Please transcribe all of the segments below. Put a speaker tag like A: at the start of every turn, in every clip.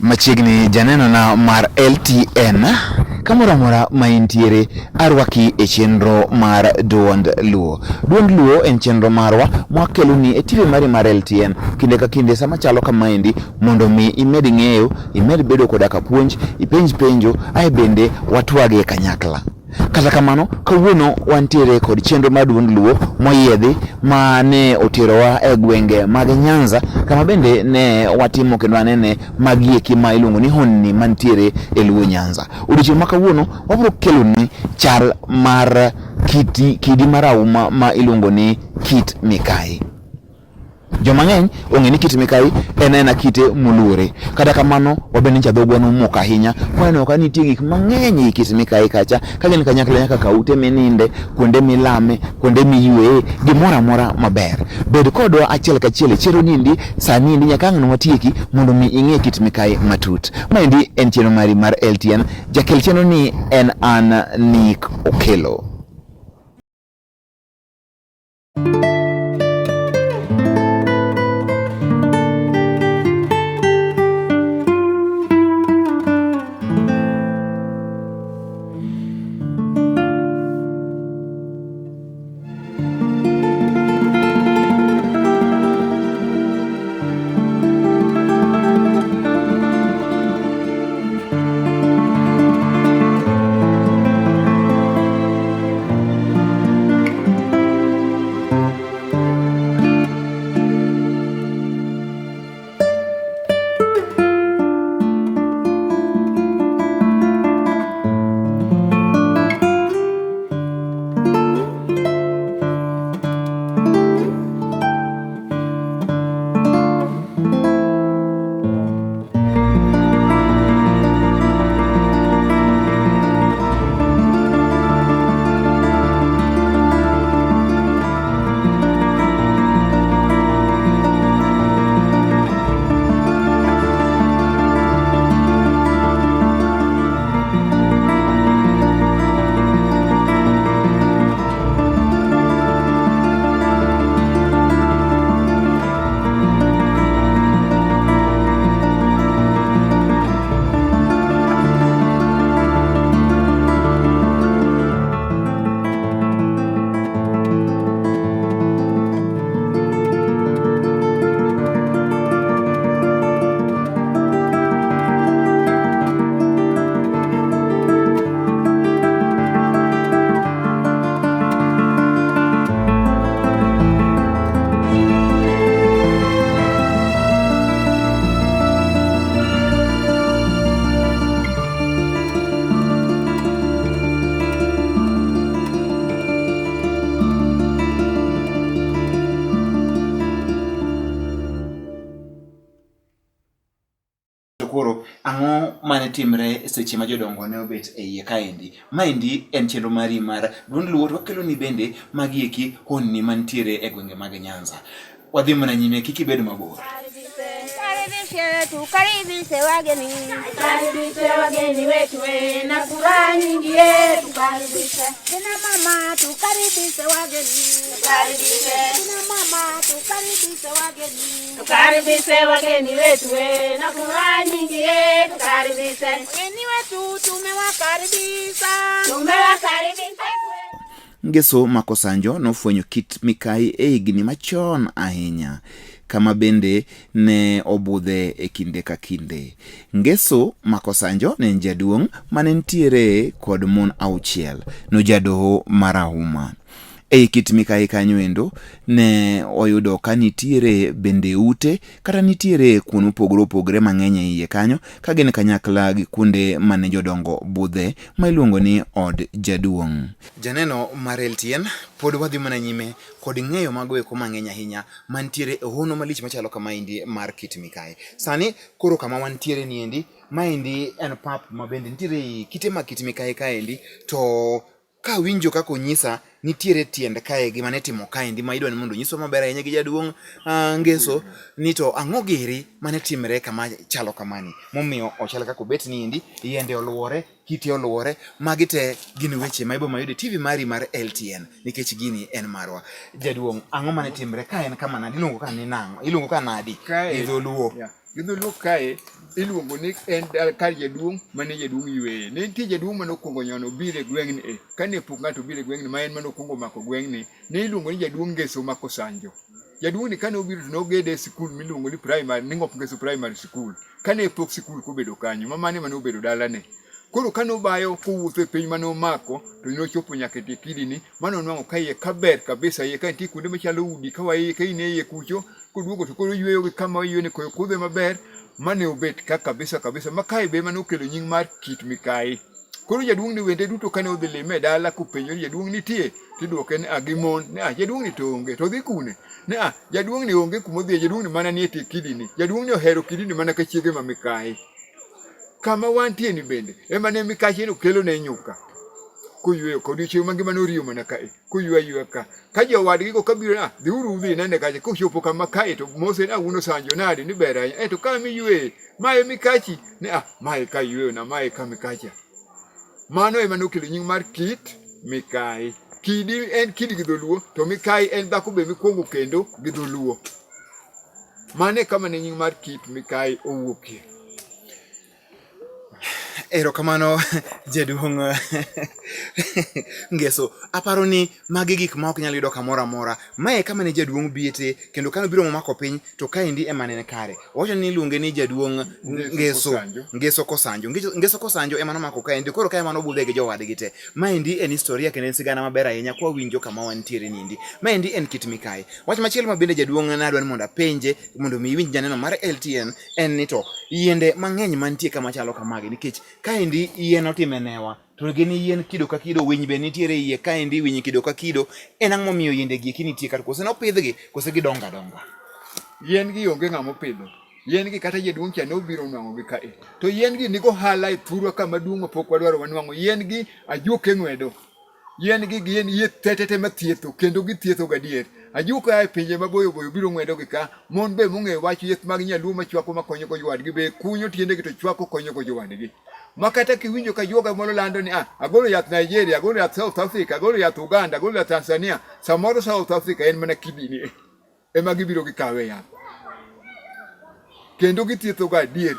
A: Machiegni janeno na mar LTN kamoramora maintiere arwaki e chenro mar duond Luo. Duond Luo en chenro marwa mwakeloni e TV mari mar LTN kinde ka kinde sama chalo kamaendi mondo mi imed ng'eyo, imed bedo koda ka puonj, ipenj penjo, ae bende watwage kanyakla. Kata kamano kawuono wantiere kod chenro mar duond Luo moyiedhi mane oterowa e gwenge mag Nyanza, kama bende ne watimo kendo anene magieki ma iluongo ni honni mantiere e Luo Nyanza. Odiochieng' ma kawuono wabiro keloni chal mar kidi marahuma ma iluongo ni Kit-Mikayi. Joma ng'eny ong'e ni Kit-Mikayi en kite moluore. Kata kamano wabende chadhogwa nomoko ahinya waneno ka nitie gik mang'eny e Kit-Mikayi kacha ka gin kanyakla nyaka kaute mininde, kuonde milame, kuonde miyueye, gimoro amora maber. Bed kodwa achiel kachiel e chero nindi sani indi nyaka ang' watieki mondo mi ing'e Kit-Mikayi matut. Maendi en chenro mari mar LTN. Jakel chenro ni en an Nick Okelo. Koro ang'o mane timre seche ma jodongo ne obet e iye kaendi. Maendi en chenro mari mar duond Luo, to wakeloni bende magieki honni mantiere e gwenge mag Nyanza. Wadhi mana nyime, kik ibed mabor.
B: Tukaribishe wageni, tukaribishe wageni wetu na furaha nyingi yetu, tukaribishe kina mama, tukaribishe wageni, tukaribishe kina mama, tukaribishe wageni, tukaribishe wageni wetu na furaha nyingi yetu, tukaribishe wageni wetu, tumewakaribisha, tumewakaribisha.
A: Ngeso Makosanjo nofwenyo Kit-Mikayi e higni machon ahinya, kama bende ne obudhe e kinde ka kinde. Ngeso Makosanjo ne jaduong' mane ntiere kod mon auchiel, no jadoho marahuma. E Kit-Mikayi kanyoendo ne oyudo ka nitiere bende ute kata nitiere kuno opogore mang'eny e iye kanyo ka gin kanyakla gi kuonde mane jodongo budhe ma iluongo ni od jaduong'. Janeno mar LTN, pod wadhi mana nyime kod ng'eyo magoeko mang'eny ahinya mantiere e hono malich machalo kamaendi mar Kit-Mikayi. Sani koro kama wantiere niendi, maendi en pap ma bende nitiere kite ma Kit-Mikayi kaendi, to ka winjo kako nyisa nitiere tiend kae gima ne timo kaendi ma idwani mondo nyiswa maber ahinya gi jaduong' Ngeso ni to ang'o giri mane timre kama chalo kamani momiyo ochal kako bet niendi, yiende oluore, kite oluore. Magi te gin weche ma ibo mayude TV mari mar LTN nikech gini en marwa. Jaduong', ang'o mane timre ka en kama nadi? Iluongo ka ni nang'o? Iluongo ka nadi? Idho Luo.
C: Gidholuo kae iluongo ni en kar jaduong' mane jaduong' ywe. Ne nitie jaduong' mane okuongo nyono biro e gweng'ni kane pok ng'ato biro e gweng'ni ma en mane okuongo mako gweng'ni ne iluongo ni jaduong' Ngeso ma Kosanjo. Jaduong' ni kane obiro to nogede e sikul miluongo ni primary ni Ng'op Ngeso primary school. Kane pok sikul kobedo kanyo mane mane obedo dalane. Koro kane obayo kowuotho e piny mane omako to nochopo nyaka e kidini mane onwang'o ka iye kaber kabisa, iye ka nitie kuonde machalo udi ka in e iye kucho koduogo to koro yweyo gi kama oywe ni koyo kudhe maber mane obet ka kabisa ma kae be mane okelo nying mar Kit-Mikayi. Koro jaduong' ni wende duto kane odhi lime e dala kopenjo ni jaduong' nitie tidwoke ni gimon ni jaduong' ni to onge to dhi kune ni jaduong' ni onge kuma odhi, jaduong' ni mana nie tie kidini. Jaduong' ni ohero kidini mana ka chiege ma Mikayi. Kama wantie ni bende ema ne Mikayi no kelo ne nyuka kuyweyo kod chieng' mangima noriyo mana kae kuywa ka jowadgi go kabiro dhiuru udhi nene kacha kochopo kama kae to mose uno sanjo nade ni ber ahinya to ka miywe mae Mikayi ni mae ka yweyo na mae ka Mikayi. Mano ema nokelo nying mar Kit-Mikayi. Kidi en kidi gi dholuo to Mikayi en dhako be mikuongo kendo gi dholuo. Mane kama ne nying mar Kit-Mikayi owuokie.
A: Erokamano jaduong' Ngeso, aparo ni magi gik ma ok nyal yudo kamoro amora. Mae kama ne jaduong' biete kendo kano biro momako piny to kaendi ema ne kare. Wacho ni iluonge ni jaduong' Ngeso Kosanjo. Ngeso Kosanjo ema nomako kaendi koro kae ema nobudhe gi jowadgi te. Maendi en historia kendo en sigana maber ahinya kwa winjo kama wantiere nindi. Maendi en Kit-Mikayi. Wach machielo ma bende jaduong' nadwa ni mondo apenje mondo mi winj janeno mar LTN en ni to yiende mang'eny mantie kama chalo kamagi nikech kaendi yien otime newa to gin yien kido ka kido, winy be nitiere iye kaendi, winy kido ka kido. En ang'o momiyo yiende gi nitie kar kose nopidhgi kose gidongo adonga?
C: Yien gi onge ng'amo pidho. Yien gi kata jaduong' cha nobiro nwang'o gi kae. To yien gi nigo hala e thurwa kama duong' mapok wadwaro wanwang'o. Yien gi ajuoke ng'wedo. Yien gi gin tetete mathietho kendo githietho gadier. Ajuoke ae pinje maboyo boyo biro ng'wedo gi ka. Mon be mong'eyo wach yeth mag nyaluo machwako makonyo go jowadgi be kunyo tiendegi to chwako konyo go jowadgi. Makata kiwinjo ka juoga moro lando ni agolo yath Nigeria, agolo yath South Africa, agolo yath Uganda, agolo yath Tanzania. Samoro South Africa en mana kidini ema gibiro gikawe yath. Kendo githietho ga adier.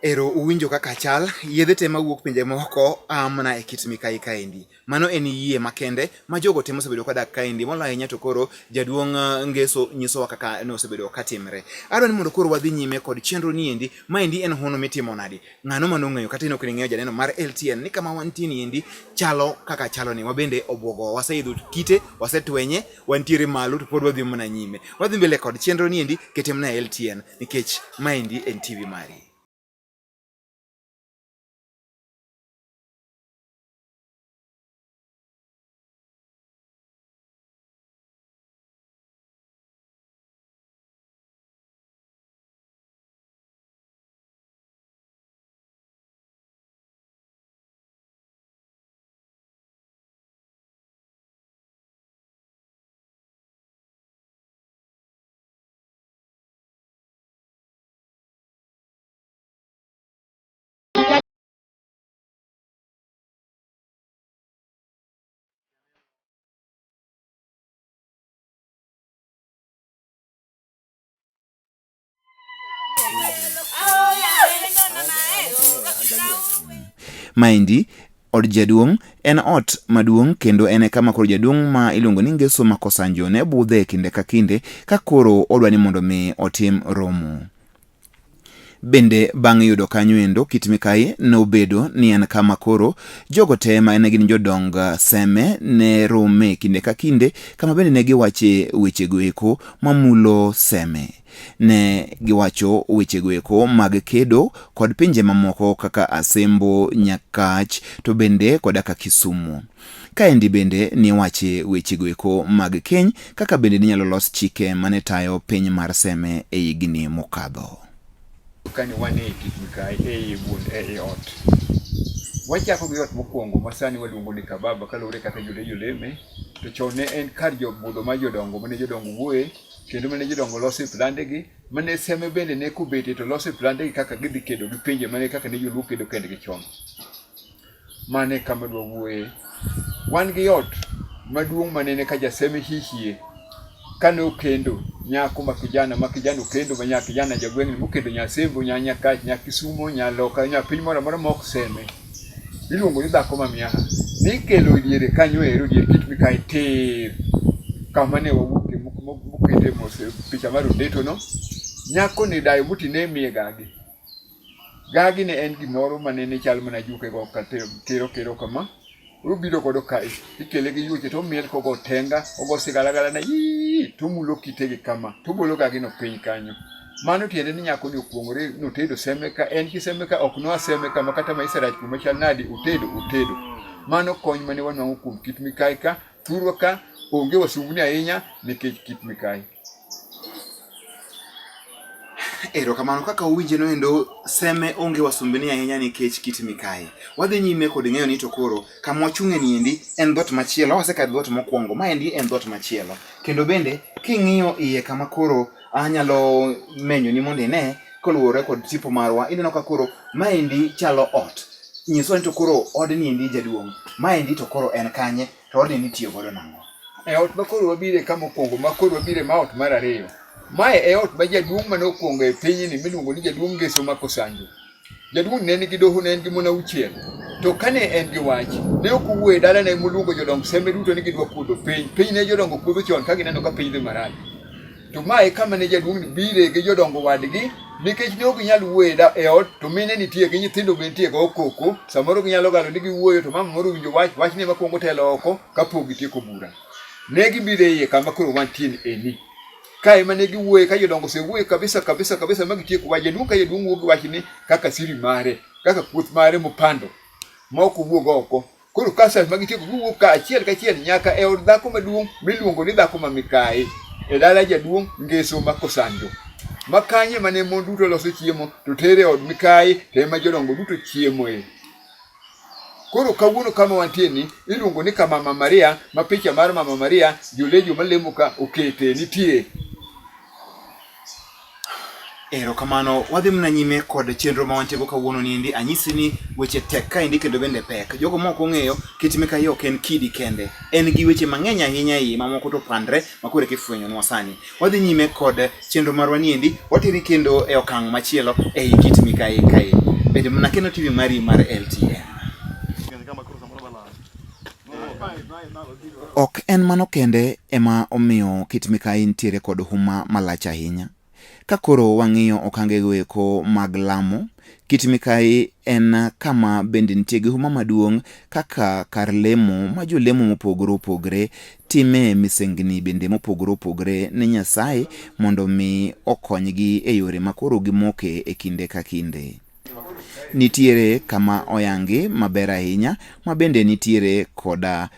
A: Ero uwinjo kaka chal yedhe te mawuok pinje moko amna e Kit-Mikayi kaendi. Mano en yie makende ma jogo temo osebedo kadak kaendi moloyo ahinya to koro jaduong' Ngeso nyisowa kaka nosebedo katimre. Adwa ni mondo koro wadhi nyime kod chenro ni endi. Maendi en hono mitimo nadi. Ng'ano manong'eyo kata inok ng'eyo janeno mar LTN ni kama wantie ni endi chalo kaka chalo ni. Wabende obwogo waseidho kite, wasetwenye, wantiere malo to pod wadhi mana nyime. Wadhi mbele kod chenro ni endi ketemna LTN nikech maendi en TV mari. Maendi od jaduong' en ot maduong' kendo en kama koro jaduong' ma iluongo ni Ngeso ma Kosanjo ne budhe kinde ka kinde ka koro odwa ni mondo mi otim romo. Bende bang' yudo kanyo endo Kit-Mikayi nobedo ni en kama koro jogo te ma ne gin jodong seme ne rome kinde ka kinde kama bende ne giwache wechego eko mamulo seme. Ne giwacho wechego eko mag kedo kod pinje mamoko kaka Asembo, Nyakach to bende kod aka Kisumu. Kaendi bende ni wache wechego eko mag keny kaka bende ninyalo los chike mane tayo piny mar seme e higni mokadho.
C: Kani wane Kit-Mikayi e ot. Wachako gi ot mokwongo masani waluongo ni kababa kalore kata joleme to chon ne en kar jobudho ma jodongo mane jodongo wuoye kendo mane jodongo loso plandegi mane seme bende ne kubete to loso plandegi kaka gidhi kedo gi pinje mane kaka ne joluo kedo kendgi chon. Mane kama dwa wuoye. Wan gi ot maduong' mane ne ka jaseme hihie kane okendo nyako ma kijana okendo ma nya kijana jagweng' mokendo nya Sembo nya Nyakach nya Kisumo nya Loka nya piny moro amora mok seme iluongo ni dhako ma miaha ni kelo diere kanyo ero diere Kit-Mikayi tir kama ne wawuoke mokete mose picha mar Ondeto no nyako ni dayo buti ne miye gagi ne en gimoro manene chal mana juke go kero kama ubiro kodo kai ikele gi yuche to miel kogo tenga ogo sigalagala na to mulo kitege kama to bolo gagi no piny kanyo mano tiende ni nyako ni okuongore no tedo semeka en ki semeka ok no semeka makata maisara kuma chal nadi utedo mano kony mane wanwango kuom Kit-Mikayi ka turwa ka onge wasumbni ahinya nikech Kit-Mikayi.
A: Erokamano kaka uwinje no endo seme onge wasumbni ahinya nikech Kit-Mikayi. Wadhi nyime kod ng'eyo ni to koro kama wachung'e ni endi en dhot machielo wasekadho dhot mokwongo ma endi en dhot machielo kendo bende king'iyo iye kama koro anyalo menyo ni mondo ine koluwore kod tipo marwa ineno ka koro ma endi chalo ot nyiso ni to koro odni endi jaduong' ma endi to koro en kanye to odni nitiyo godo nang'o
C: ot ma koro wabire kama okwongo ma koro wabire ma ot mar ariyo mae ot ma jaduong' mane okwongo e pinyni miluongo ni jaduong' Ngeso Makosanjo. Jaduong' ne en gi doho ne en gi mon auchiel to kane en gi wach ne ok owuoye dala ne moluongo jodong sembe duto ni gidwa puodho piny ne jodongo puodho chon ka gineno ka piny dhi marach to mae kama ne jaduong' bire gi jodongo wadgi nikech ne ok ginyal wuoye e ot to mine nitie gi nyithindo be nitie go koko samoro ginyalo galo ni giwuoyo to mama moro winjo wach ne makwongo telo oko kapok gitieko bura ne gibire iye kama koro wantie eni kai mane giwuoye ka jodongo osewuoye kabisa ma gitieko wach jaduong' ka jaduong' wuok wach ni kaka siri mare kaka puoth mare mopando ma ok owuog oko koro kasa ma gitieko giwuok ka achiel kachiel nyaka e od dhako maduong' miluongo ni dhako ma Mikayi e dala jaduong' Ngeso Makosanjo makanye mane mon duto loso chiemo to tere od Mikayi te ma jodongo duto chiemoe. Koro kawuono kama wantie ni iluongo ni kama Mama Maria ma picha mar Mama Maria jolejo malemo ka okete nitie.
A: Erokamano wadhi mna nyime kod chenro ma wantego kawuono ni endi anyisi ni weche tek ka endi kendo bende pek jogo moko ong'eyo Kit-Mikayi ok en kidi kende en gi weche mang'eny ahinya i mamoko to pandre makore kifwenyo nwa sani wadhi nyime kod chenro marwa ni endi watiri kendo e okang' machielo ei Kit-Mikayi kae bende mna kendo TV mari mar LTN. Ok en mano kende ema omiyo Kit-Mikayi nitiere kod huma malach ahinya ka koro wang'iyo okangego eko mag lamo Kit-Mikayi en kama bende nitie gi huma maduong' kaka kar lemo ma jolemo mopogore opogore time misengni bende mopogore opogore ne Nyasaye mondo mi okonygi e yore makoro gimoke e kinde ka kinde. Nitiere kama oyangi maber ahinya ma bende nitiere koda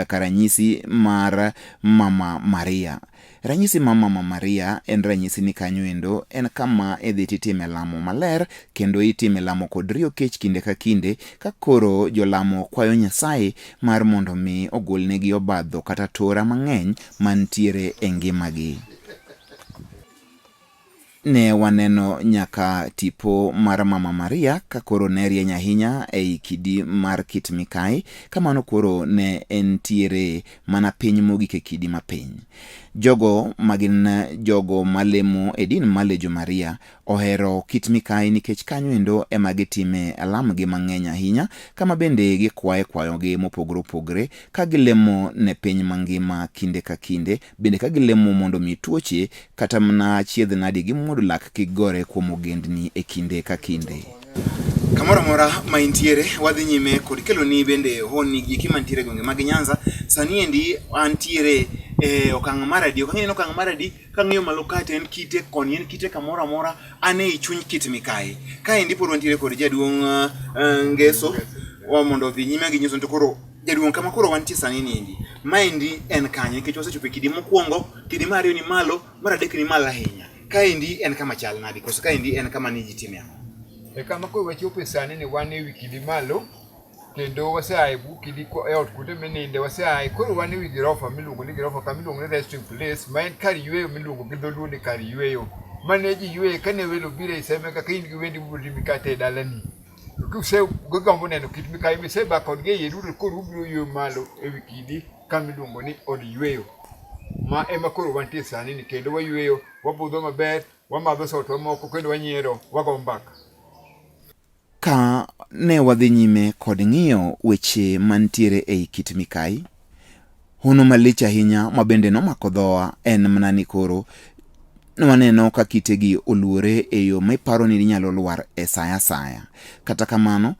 A: karanyisi mar Mama Maria. Ranyisi ma Mama Maria en ranyisi ni kanyo endo en kama idhi titime lamo maler kendo itime lamo kod riyo kech kinde ka kinde ka koro jolamo kwayo Nyasaye mar mondo mi ogolnegi obadho kata tora mang'eny mantiere e ngimagi. Ne waneno nyaka tipo mar Mama Maria ka koro ne rieny ahinya ei kidi mar Kit-Mikayi kamano koro ne entiere mana piny mogik e kidi mapiny. Jogo magin jogo malemo e din malejo Maria ohero Kit-Mikayi nikech kanyo endo ema gitime alamgi mang'eny ahinya kama bende kwayogi mopogore opogore ka gilemo ne piny mangima kinde ka kinde bende ka gilemo mondo mi tuoche kata mana chiedh nadi gi mondo lak kigore kuom ogendni e kinde ka kinde. Kamoro mora ma intiere wadhi nyime kod kelo ni bende honi giki mantiere gwenge mag Nyanza sani endi antiere okang' mar adi okang'e okang' mar adi kang'iyo malo kate en kite koni en kite kamoro amora ane i chuny Kit-Mikayi ka endi pod wantiere kod jaduong' Ngeso wa mondo dhi nyime gi nyiso to koro jaduong' kama koro wantie sani ni endi ma endi en kanye nikech wasechopo kidi mokwongo kidi mar ariyo ni malo mar adek ni malo ahinya ka endi en kama chal nadi koso ka endi en kama ni jitime
C: kama koro wachopo sani ni wan e wi kidi malo kendo waseaye kidi e ot kuonde meninde waseaye koro wan e wi girofa miluongo ni girofa kama iluongo ni resting place ma en kar yweyo miluongo gi dholuo ni kar yweyo mane ji yweyo kane welo biro iseme kaka in gi wendi mibiro timi kata e dalani gigombo neno Kit-Mikayi miseba kodgi e yie duto koro ubiro yweyo malo e wi kidi kama iluongo ni od yweyo ma ema koro wantie sani ni kendo wayueyo wabudho maber wamadho sotwa moko kendo wanyiero wago mbaka.
A: Ka ne wadhi nyime kod ng'iyo weche mantiere ei Kit-Mikayi, hono malich ahinya mabende nomako dhowa en mana ni koro waneno ka kitegi oluore e yo maiparo ni nyalo lwar e saya saya. Kata kamano,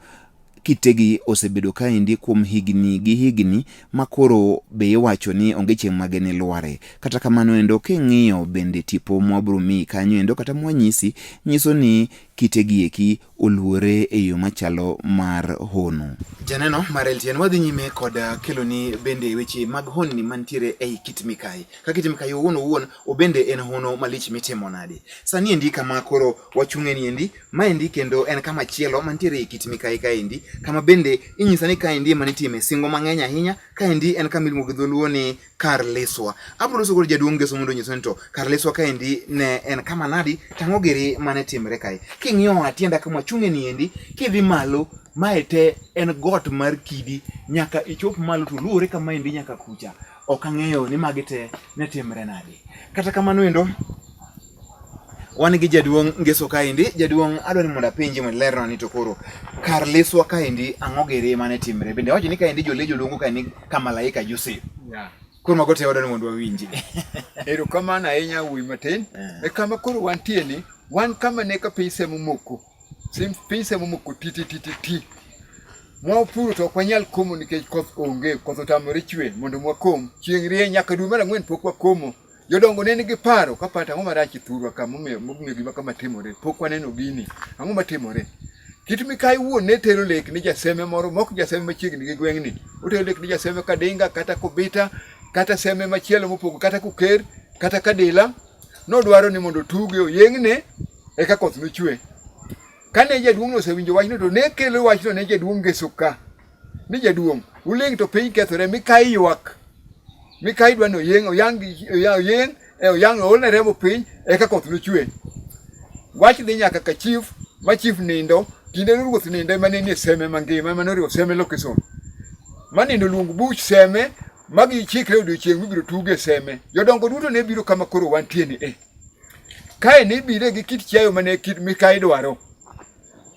A: kitegi osebedo kaendi kuom higni gi higni makoro be iwacho ni onge chieng' magene lware. Kata kamano endo king'iyo bende tipo mwabro mi kanyo endo kata mwanyisi nyiso ni kitegi eki oluore e yo machalo mar hono. Janeno mar LTN wadhi nyime kod keloni bende weche mag honni mantiere ei Kit-Mikayi. Ka Kit-Mikayi owuon obende en hono malich mitimo nade. Sani endi kama koro wachung'e ni endi, ma endi kendo en kama chielo mantiere ei Kit-Mikayi kaendi, kama bende inyisa ni kaendi manitime singo mang'eny ahinya. Kaendi en kama iluongo gi dholuo ni kar leswa. Abro loso kod jaduong' Ngeso mondo nyiso ni to kar leswa kaendi ne en kama nadi, tang'o giri mane timre kae. King'iyo atienda kama wachung'e ni endi, kidhi malo maete en got mar kidi nyaka ichop malo to luore kama endi nyaka kucha. Ok ang'eyo ni magi te ne timre nade. Kata kamano endo wan gi jaduong' Ngeso kaendi. Jaduong' adwa ni mondo apenji mondo lerna ni to koro kar leswa kaendi ang'o giri mane timre. Bende wacho ni kaendi jolejo luongo kaendi kama malaika Joseph. Koro mago te wadwa ni mondo wawinji.
C: Erokamano ahinya wuoyi matin. E kama koro wantie ni wan kama ne ka piny semo moko. Piny semo moko ti. Mwapuro to ok wanyal komo nikech koth onge, koth otamore chwe mondo mwakom. Chieng' rieny nyaka dwe mar ang'wen pok wakomo. Jodongo ne nigi paro kapata ang'o marach thurwa kama momiyo gima kama timore. Pok waneno gini. Ang'o matimore? Kit-Mikayi wuon ne tero lek ni jaseme moro, mok jaseme machiegni gi gweng'ni. Otero lek ni jaseme Kadinga kata Kobita kata seme machielo mopogo kata Kuker kata Kadila. Nodwaro ni mondo tuge oyeng'ne eka koth nochwe. Kane jaduong' osewinjo wachno to ne kelo wachno ne jaduong' Ngeso ka. Ni jaduong' uling to piny kethore. Mikayi ywak. Mikayi dwa no oyang' olne remo piny eka koth nochwe. Wach dhi nyaka ka chief, ma chief nindo, kinde ruoth nindo mane ni seme mangima mane oriwo seme location. Manindo luong buch seme magi chikre odiochieng' mibiro tuge seme. Jodongo duto ne biro kama koro wantie ni kae ne bire gi kit chiayo mane Kit-Mikayi dwaro.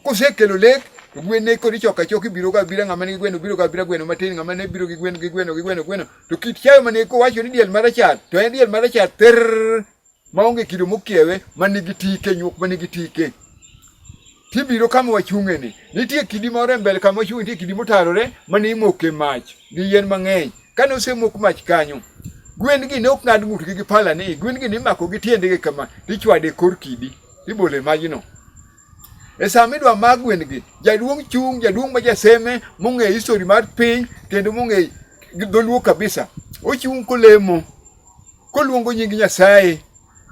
C: Kosekelo lek to gwen ne kod ichoka choki biro ga bira ng'ama nigi gweno biro ga bira gweno matin, ng'ama ne biro gi gweno to kit chiayo mane ko wacho ni diel marachar to en diel marachar maonge kido mokiewe manigi tike, nyuk manigi tike. Tibiro kama wachung'e ni nitie kidi moro e mbele kama wachung'e, nitie kidi motarore mane imoke mach gi yien mang'eny. Kane osemok mach kanyo, gwen gi ne ok ng'ad ng'utgi gi pala ni, gwen gi nimako gi tiendegi kama tichwade kor kidi ibole majno. E sama idwa mag gwen gi, jaduong' ma jaseme mong'e history mar piny kendo mong'e dholuo kabisa, ochung' kolemo koluongo nying Nyasaye.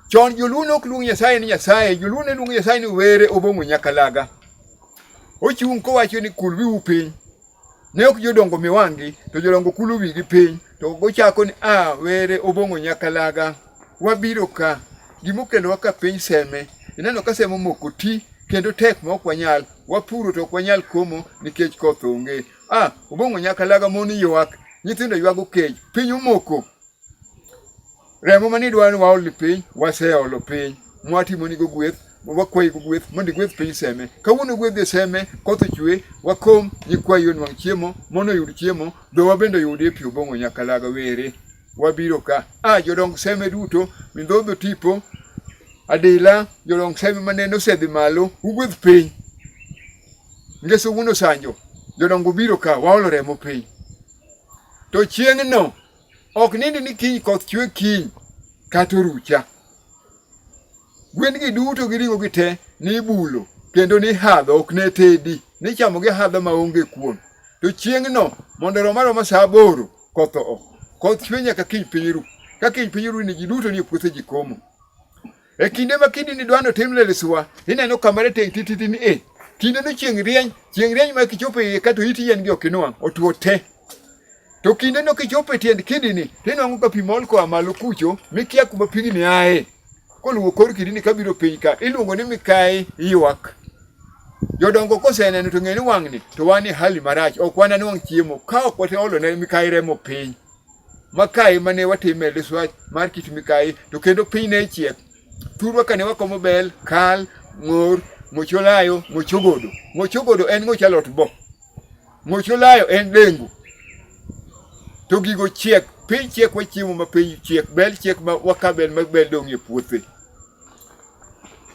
C: Chon joluo ne ok luong Nyasaye ni Nyasaye, joluo ne luongo Nyasaye ni were obong'o nyakalaga. Ochung' kowacho ni kul wiu piny. Ne ok jodongo miwang'i to jodongo kulo wigi piny to gochako ni were obong'o nyakalaga. Wabiro ka gimokelo ka piny seme. Ineno ka semo moko ti kendo tek ma ok wanyal, wapuro to ok wanyal komo nikech koth onge. Obong'o nyakalaga mon ywak, nyithindo ywago kech, piny omoko. Remo mani dwaro ni waol piny, waseolo piny. Mwatimo ni go gweth, wakwayi go gweth, mondo gweth piny seme. Kawuono gweth seme, koth ochwe, wakom nyikwayi onwang' chiemo, mondo yud chiemo, dhowa bende yudie pi obong'o nyakalaga were. Wabiro ka. Jodong seme duto, mindhodho tipo, Adila, jodong seme maneno osedhi malo, ugweth piny. Ngeso wuono sanjo, jodongo biro ka, waolo remo piny. To chieng' no, ok nindi ni kiny koth chwe kiny kata orucha. Gwen gi duto giringo gi te ni bulo kendo ni hadho, ok ne tedi, ni chamo gi hadho maonge kuon. To chieng' no mondo romaroma sa 8 koth koth chwe nyaka kiny piny ru. Ka kiny piny ru ni ji duto ni puothe ji komo. E kinde ma kidi ni dwano timle leswa, ineno kamare teng titi ni kinde no chieng' rieny ma kichopo iye kato iti yien gi ok inwang', otuo te. To kinde no kichopo e tiend kidi ni, tinwang'o ka pi mol koa malo kucho, mikia kuma pigni ae. Koluwo kor kidi ni kabiro piny ka, iluongo ni Mikayi ywak. Jodongo koseneno to ng'eni wang'ni, to wan e hali marach, ok wan anwang' chiemo, ka ok wateolo ne Mikayi remo piny. makai mane watime liswa mar Kit-Mikayi to kendo piny ne chiek turwa kane wakomo bel kal ngor mocholayo mochogodo en ngochalot bo mocholayo en dengu to gigo chiek piny chiek wachiemo ma piny chiek bel chiek ma wakabel ma bel dong e puothe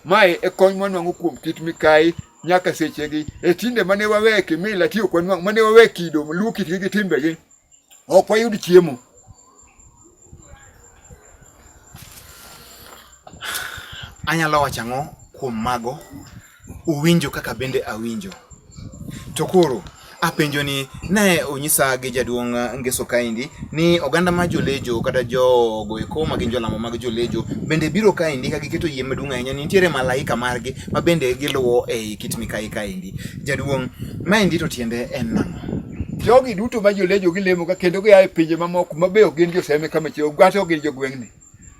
C: mae e kony mwanwang'o kuom Kit-Mikayi nyaka sechegi e tinde mane wawe kimila tiyo kwanwang'o mane wawe kido luwo kitgi gi timbegi ok wayud chiemo.
A: Anyalo wacho ang'o kuom mago uwinjo kaka bende awinjo to koro apenjo ni ne onyisa gi jaduong' Ngeso kaendi ni oganda ma jolejo kata jogo eko ma gin jolamo mag jolejo bende biro kaendi ka giketo yie maduong' ahinya ni nitiere malaika margi ma bende giluwo ei Kit-Mikayi kaendi. Jaduong' maendi to tiende en nang'o?
C: Jogi duto ma jolejo gilemo ka kendo gia e pinje mamoko mabe ok gin joseme kama chio gato gin jogweng'ni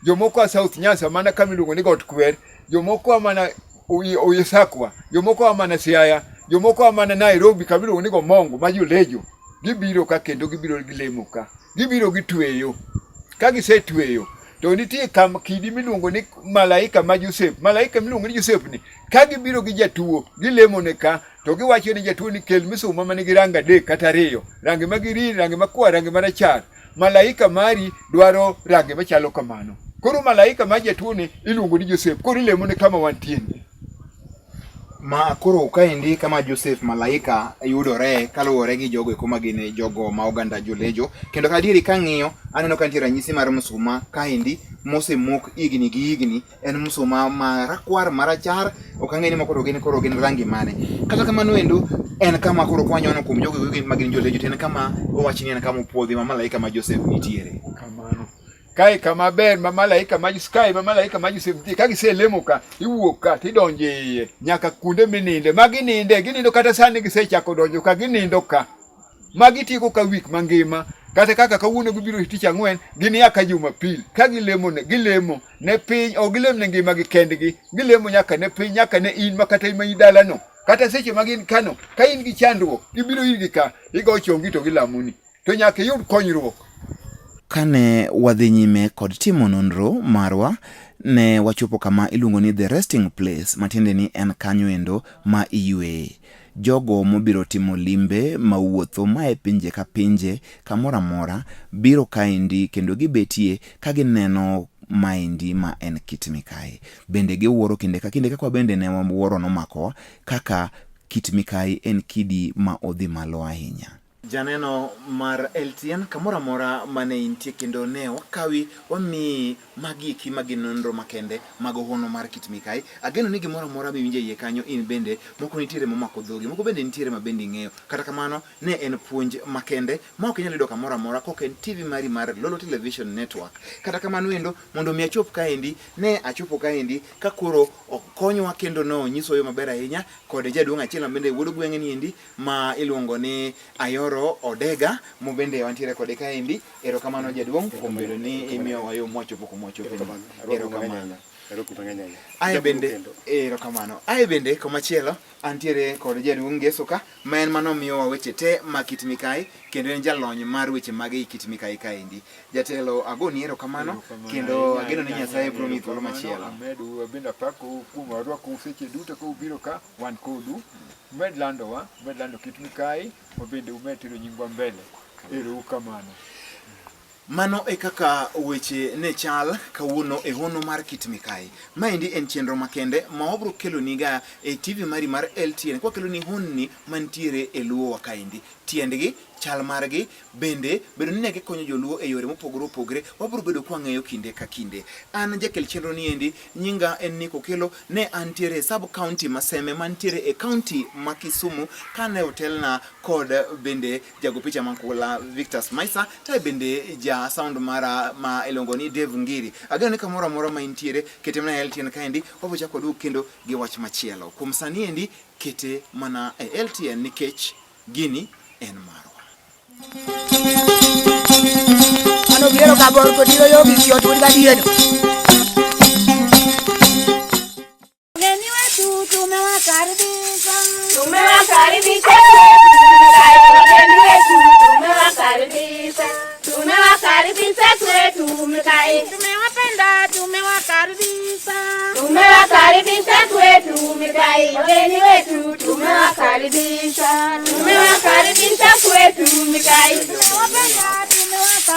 C: jomoko a South Nyanza mana kama iluongo ni Got Kwer jomoko a mana Oyesakwa jomoko a mana Siaya jomoko a mana Nairobi kama iluongo ni Gomongo ma jolejo gibiro ka kendo gibiro gilemo ka gibiro gitweyo ka gisetweyo to nitie kam kidi miluongo ni malaika ma Joseph malaika miluongo ni Joseph ni ka gibiro gi jatuo gilemo ne ka to giwacho ni jatuo ni kel misuma mane gi ranga de kata riyo rangi magirin rangi makwar rangi marachar malaika mari dwaro rangi machalo kamano koro malaika ma jatuo ni iluongo ni Joseph koro ilemo ne kama wantie
A: ma koro kaendi kama Joseph malaika yudore kaluwore gi jogo eko magine jogo ma oganda jolejo kendo kadieri kang'iyo aneno ka nitie ranyisi mar msuma kaendi mosemok igni gi igni en msuma marakwar marachar ok ang'e ni koro gin rangi mane kata kamano endo en kama koro kwanyono kuom jogo magin jolejo to en kama owach ni en kama opuodhi ma malaika ma Joseph nitiere
C: kamano kai kama ber ma malaika ma sky ma malaika ma Joseph ka giselemo ka iwuok ka tidonje nyaka kunde mininde ginindo kata sani gisechako donjo ka ginindo ka magitiko ka wik mangima kata kaka kawuono gibiro tich ang'wen gini yaka Jumapil ka gilemo ne piny o gilemo ne ngima gi kendgi gilemo nyaka ne piny nyaka ne in makata ima idalano kata seche magin kano ka in gi chandruok gibiro irgi ka igo chongi to gilamuni to nyaka yud konyruok.
A: Kane wadhi nyime kod timo nonro marwa ne wachopo kama iluongo ni the resting place matiende ni en kanyo endo ma iywe jogo mobiro timo limbe mawuotho mae pinje ka pinje kamora mora biro kaendi kendo gibetie ka gineno maendi ma en Kit-Mikayi bende giwuoro kinde ka kwa bende ne wuoro nomako kaka Kit-Mikayi en kidi ma odhi malo ahinya. Janeno mar LTN kamora mora mane intie kendo ne wakawi wami magiki maginonro makende mago hono mar Kit-Mikayi ageno ni gimora mora biwinje iye kanyo in bende moko nitiere momako dhogi moko bende nitiere mabendi ng'eyo kata kamano ne en puonj makende ma ok inyalo yudo kamora mora kok en TV mari mar Lolwe Television Network kata kamano endo mondo mi achop kaendi ne achopo kaendi ka koro okonywa kendo no nyiso yo maber ahinya kod jaduong' achiel bende wuod gweng'ni endi ma iluongo ni Ayoro Odega mo bende wantiere kode kaendi erokamano jaduong' kuom bedo ni imiyo wayo mwachopo erokamano aye bende komachielo antiere kod jaduong' Ngeso ka ma en mano miyo weche te ma Kit-Mikayi kendo en jalony mar weche mag Kit-Mikayi kaendi jatelo agoni erokamano kendo ageno ni Nyasaye biro miyi thuolo machielo
C: amedu benda pako kuma rwako seche duto ko biro ka wan kodu medlando Kit-Mikayi obende umetero nyingwa mbele erokamano.
A: Mano e kaka weche ne chal kawuono e hono mar Kit-Mikayi. Maendi en chenro makende ma wabro kelo niga e TV mari mar LTN kwa kelo ni honni mantiere e luo wakaendi. Tiendgi, chal margi, bende, bedo ni nege konyo joluo e yore mopogore wabro bedo kwa ng'eyo kinde ka kinde. An jakel chenro ni endi, nyinga en Niko Kelo, ne antiere sub-county Maseme, mantiere e county ma Kisumu, kane hotelna kod bende jago picha mankula Victor Maisa, tae bende ja sound mara ma ilongo ni Dave Ngiri. Agano ni kamora mora ma intiere, kete mna LTN kaendi, wabo chako du kendo gi wach machielo. Kuom sani endi, kete mana e LTN nikech gini en marwa.
B: Ano biero kabor ko diro yo bisio tu gadieno. Geni wetu tumewakaribisha. Tumewakaribisha. Geni wetu tumewakaribisha. Tumewakaribisha.
D: Kit-Mikayi.
B: Tumewapenda, tumewakaribisha.
D: Tumewakaribisha kwetu Kit-Mikayi. Wageni wetu tumewakaribisha. Tumewakaribisha kwetu Kit-Mikayi.
B: Tumewapenda, tumewakaribisha.